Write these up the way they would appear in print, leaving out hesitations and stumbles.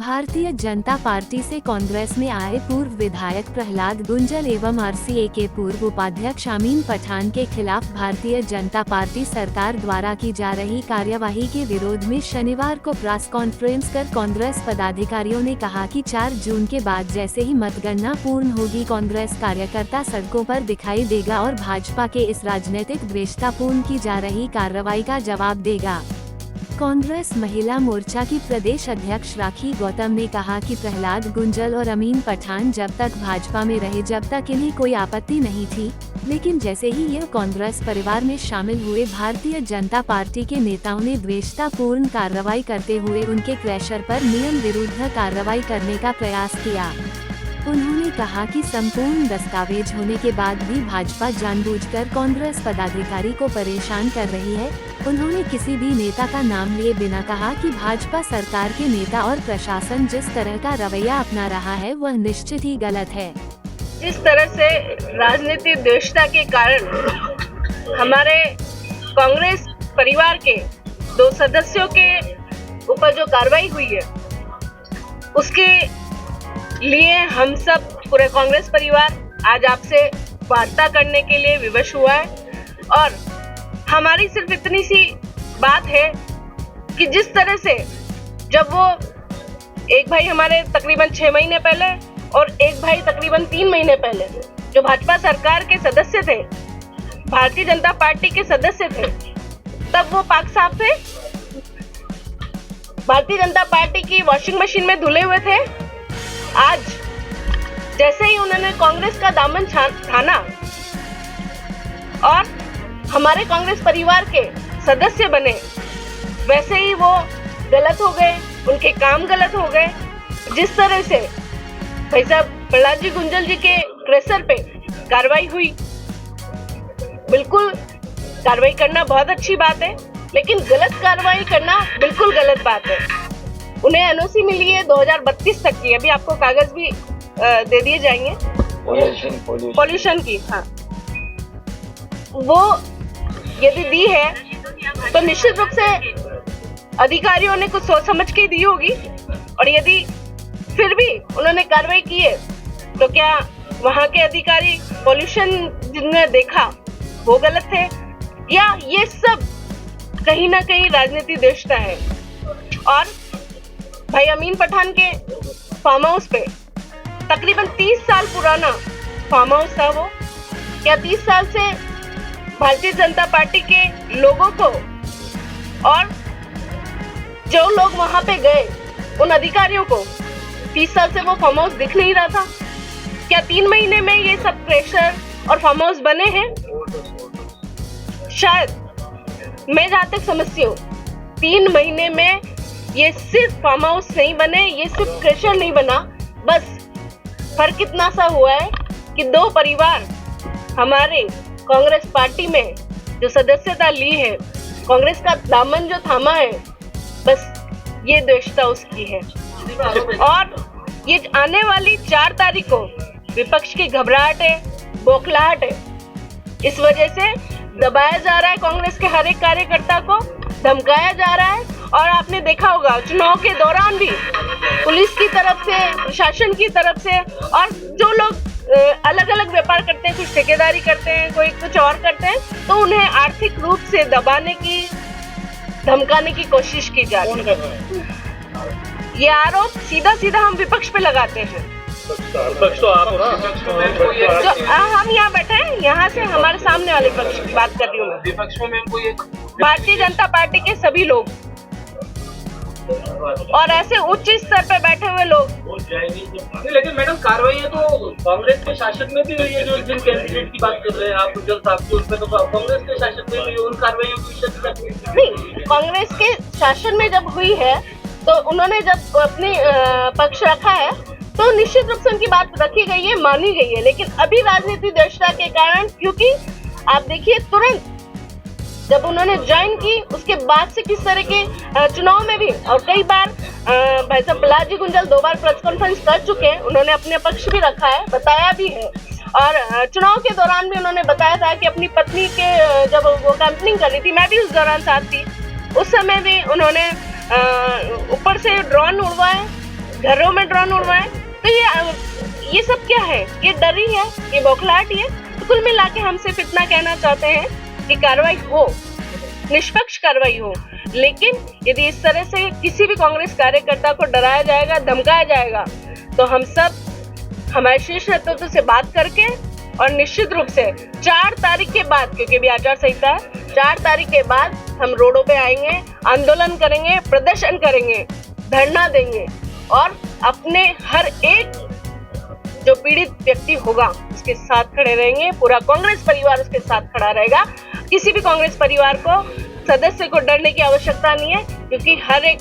Bharatiya Janata party से कांग्रेस में आए पूर्व विधायक प्रहलाद गुंजल एवं आरसीए के पूर्व उपाध्यक्ष अमीन पठान के खिलाफ भारतीय जनता पार्टी सरकार द्वारा की जा रही कार्यवाही के विरोध में शनिवार को प्रेस कॉन्फ्रेंस कर कांग्रेस पदाधिकारियों ने कहा कि 4 जून के बाद जैसे ही मतगणना पूर्ण होगी, कांग्रेस कार्यकर्ता सड़कों पर दिखाई देगा और भाजपा के इस राजनीतिक द्वेषतापूर्ण की जा रही कार्रवाई का जवाब देगा। कांग्रेस महिला मोर्चा की प्रदेश अध्यक्ष राखी गौतम ने कहा कि प्रहलाद गुंजल और अमीन पठान जब तक भाजपा में रहे जब तक इन्हें कोई आपत्ति नहीं थी, लेकिन जैसे ही यह कांग्रेस परिवार में शामिल हुए, भारतीय जनता पार्टी के नेताओं ने द्वेषतापूर्ण कार्रवाई करते हुए उनके क्रैशर पर नियम विरुद्ध कार्रवाई करने का प्रयास किया। उन्होंने कहा कि संपूर्ण दस्तावेज होने के बाद भी भाजपा जानबूझकर कांग्रेस पदाधिकारी को परेशान कर रही है। उन्होंने किसी भी नेता का नाम लिए बिना कहा कि भाजपा सरकार के नेता और प्रशासन जिस तरह का रवैया अपना रहा है वह निश्चित ही गलत है। इस तरह से राजनीतिक द्वेषता के कारण हमारे कांग्रेस परिवार के 2 सदस्यों के ऊपर जो कार्रवाई हुई है, उसके लिए हम सब पूरे कांग्रेस परिवार आज आपसे वार्ता करने के लिए विवश हुआ है। और हमारी सिर्फ इतनी सी बात है कि जिस तरह से जब वो एक भाई हमारे तकरीबन 6 महीने पहले और एक भाई तकरीबन 3 महीने पहले जो भाजपा सरकार के सदस्य थे, भारतीय जनता पार्टी के सदस्य थे, तब वो पाक साफ थे, भारतीय जनता पार्टी की वॉशिंग मशीन में धुले हुए थे। आज जैसे ही उन्होंने कांग्रेस का दामन थाना और हमारे कांग्रेस परिवार के सदस्य बने, वैसे ही वो गलत हो गए, उनके काम गलत हो गए। जिस तरह से भाई साहब प्रहलाद जी गुंजल जी के क्रैशर पे कार्रवाई हुई, बिल्कुल कार्रवाई करना बहुत अच्छी बात है, लेकिन गलत कार्रवाई करना बिल्कुल गलत बात है। उन्हें एनओसी मिली है 2032 तक की, अभी आपको कागज भी दे दिए जाएंगे पॉल्यूशन की। हाँ, वो यदि दी है तो निश्चित रूप से अधिकारियों ने कुछ सोच समझ के दी होगी, और यदि फिर भी उन्होंने कार्रवाई की है तो क्या वहां के अधिकारी पॉल्यूशन जिन्होंने देखा वो गलत थे, या ये सब कहीं ना कहीं राजनीति द्वेषता है। और भाई अमीन पठान के फार्म हाउस पे तकरीबन 30 साल पुराना फार्म हाउस था वो। क्या 30 साल से भारतीय जनता पार्टी के लोगों को और जो लोग वहां पे गए उन अधिकारियों को 30 साल से वो फार्म हाउस दिख नहीं रहा था? क्या 3 महीने में ये सब क्रैशर और फार्म हाउस बने हैं? शायद मैं जहां तक समझती हूँ 3 महीने में ये सिर्फ फार्म हाउस नहीं बने, ये सिर्फ क्रैशर नहीं बना। बस फर्क इतना सा हुआ है कि 2 परिवार हमारे कांग्रेस पार्टी में जो सदस्यता ली है, कांग्रेस का दामन जो थामा है, बस ये द्वेषता उसकी है। और ये आने वाली 4 तारीख को विपक्ष की घबराहट है, बौखलाहट है। इस वजह से दबाया जा रहा है, कांग्रेस के हर एक कार्यकर्ता को धमकाया जा रहा है। और आपने देखा होगा चुनाव के दौरान भी पुलिस की तरफ से, प्रशासन की तरफ से, और जो लोग अलग अलग व्यापार करते हैं, कुछ ठेकेदारी करते हैं, कोई कुछ और करते हैं, तो उन्हें आर्थिक रूप से दबाने की, धमकाने की कोशिश की जा रही है। ये आरोप सीधा सीधा हम विपक्ष पे लगाते हैं। विपक्ष तो आप ना, जो हम यहाँ बैठे हैं, यहाँ से हमारे सामने वाले पक्ष की बात कर रही हूँ मैं। विपक्ष में कोई भारतीय जनता पार्टी के सभी लोग और ऐसे उच्च स्तर पे बैठे हुए लोग। लेकिन मैडम कार्रवाई है तो कांग्रेस के शासन में भी हुई है, जो जिन कैंडिडेट की बात कर रहे हैं आप गुंजल साहब की, उनपे तो कांग्रेस के शासन में भी उन कार्रवाइयों की विषय नहीं, कांग्रेस के शासन में जब हुई है तो उन्होंने जब अपनी पक्ष रखा है तो निश्चित रूप से उनकी बात रखी गई है, मानी गई है। लेकिन अभी राजनीतिक द्वेषता के कारण, क्योंकि आप देखिए तुरंत जब उन्होंने ज्वाइन की उसके बाद से किस तरह के चुनाव में भी, और कई बार भाई साहब प्रहलाद जी गुंजल 2 बार प्रेस कॉन्फ्रेंस कर चुके हैं, उन्होंने अपने पक्ष भी रखा है, बताया भी है। और चुनाव के दौरान भी उन्होंने बताया था कि अपनी पत्नी के जब वो कैंपेनिंग कर रही थी, मैं भी उस दौरान साथ थी, उस समय भी उन्होंने ऊपर से ड्रोन उड़वाए घरों में ड्रोन उड़वाएं, तो ये सब क्या है? ये डर ही है, ये बौखलाहट ही है। तो कुल मिला के हम सिर्फ इतना कहना चाहते हैं कि कार्रवाई हो, निष्पक्ष कार्रवाई हो। लेकिन यदि इस तरह से किसी भी कांग्रेस कार्यकर्ता को डराया जाएगा, धमकाया जाएगा, तो हम सब हमारे शीर्ष नेतृत्व से बात करके और निश्चित रूप से 4 तारीख के बाद, क्योंकि भी आचार संहिता है, 4 तारीख के बाद हम रोडों पे आएंगे, आंदोलन करेंगे, प्रदर्शन करेंगे, धरना देंगे और अपने हर एक जो पीड़ित व्यक्ति होगा उसके साथ खड़े रहेंगे। पूरा कांग्रेस परिवार उसके साथ खड़ा रहेगा। किसी भी कांग्रेस परिवार को, सदस्य को डरने की आवश्यकता नहीं है, क्योंकि हर एक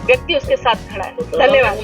व्यक्ति उसके साथ खड़ा है। धन्यवाद।